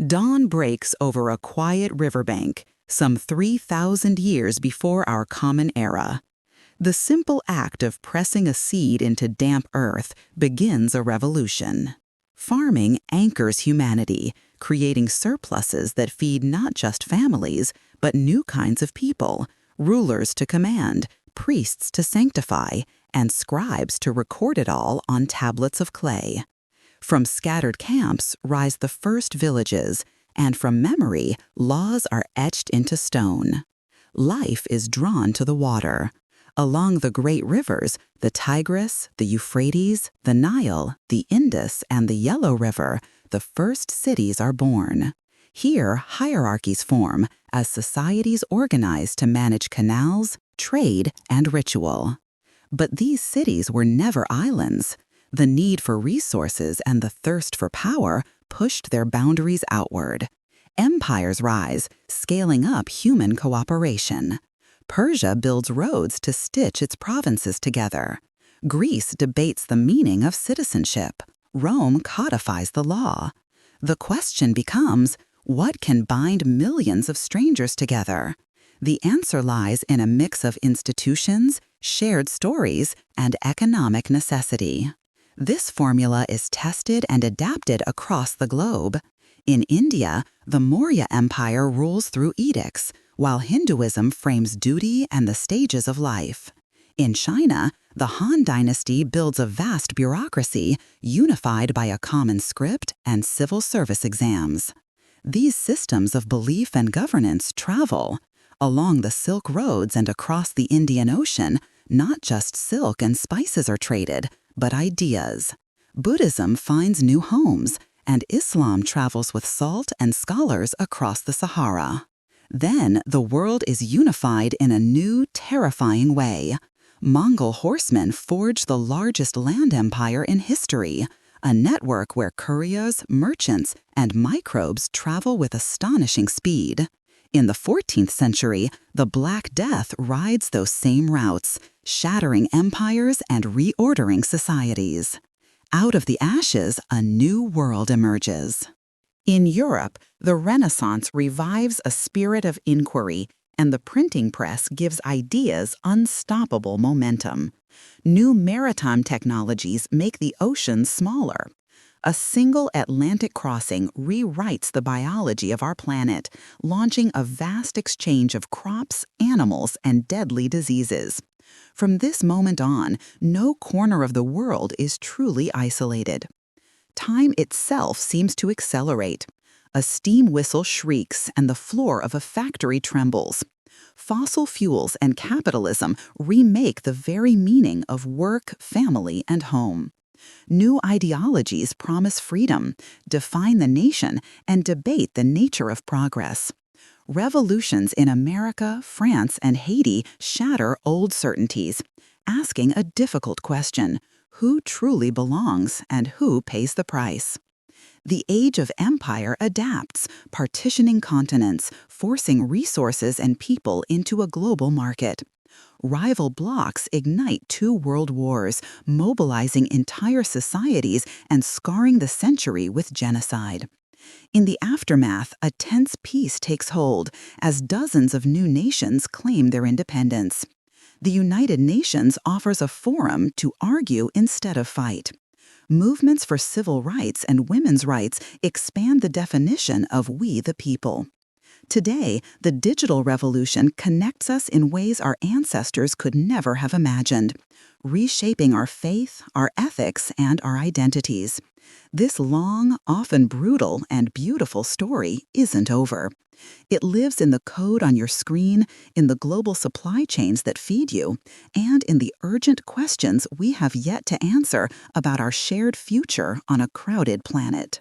Dawn breaks over a quiet riverbank, some 3,000 years before our common era. The simple act of pressing a seed into damp earth begins a revolution. Farming anchors humanity, creating surpluses that feed not just families, but new kinds of people, rulers to command, priests to sanctify, and scribes to record it all on tablets of clay. From scattered camps rise the first villages, and from memory, laws are etched into stone. Life is drawn to the water. Along the great rivers, the Tigris, the Euphrates, the Nile, the Indus, and the Yellow River, the first cities are born. Here, hierarchies form as societies organize to manage canals, trade, and ritual. But these cities were never islands. The need for resources and the thirst for power pushed their boundaries outward. Empires rise, scaling up human cooperation. Persia builds roads to stitch its provinces together. Greece debates the meaning of citizenship. Rome codifies the law. The question becomes, what can bind millions of strangers together? The answer lies in a mix of institutions, shared stories, and economic necessity. This formula is tested and adapted across the globe. In India, the Maurya Empire rules through edicts, while Hinduism frames duty and the stages of life. In China, the Han Dynasty builds a vast bureaucracy unified by a common script and civil service exams. These systems of belief and governance travel. Along the Silk Roads and across the Indian Ocean, not just silk and spices are traded, but ideas. Buddhism finds new homes, and Islam travels with salt and scholars across the Sahara. Then the world is unified in a new, terrifying way. Mongol horsemen forge the largest land empire in history, a network where couriers, merchants, and microbes travel with astonishing speed. In the 14th century, the Black Death rides those same routes, shattering empires and reordering societies. Out of the ashes, a new world emerges. In Europe, the Renaissance revives a spirit of inquiry, and the printing press gives ideas unstoppable momentum. New maritime technologies make the oceans smaller. A single Atlantic crossing rewrites the biology of our planet, launching a vast exchange of crops, animals, and deadly diseases. From this moment on, no corner of the world is truly isolated. Time itself seems to accelerate. A steam whistle shrieks and the floor of a factory trembles. Fossil fuels and capitalism remake the very meaning of work, family, and home. New ideologies promise freedom, define the nation, and debate the nature of progress. Revolutions in America, France, and Haiti shatter old certainties, asking a difficult question: who truly belongs and who pays the price? The age of empire adapts, partitioning continents, forcing resources and people into a global market. Rival blocs ignite two world wars, mobilizing entire societies and scarring the century with genocide. In the aftermath, a tense peace takes hold as dozens of new nations claim their independence. The United Nations offers a forum to argue instead of fight. Movements for civil rights and women's rights expand the definition of we the people. Today, the digital revolution connects us in ways our ancestors could never have imagined, reshaping our faith, our ethics, and our identities. This long, often brutal, and beautiful story isn't over. It lives in the code on your screen, in the global supply chains that feed you, and in the urgent questions we have yet to answer about our shared future on a crowded planet.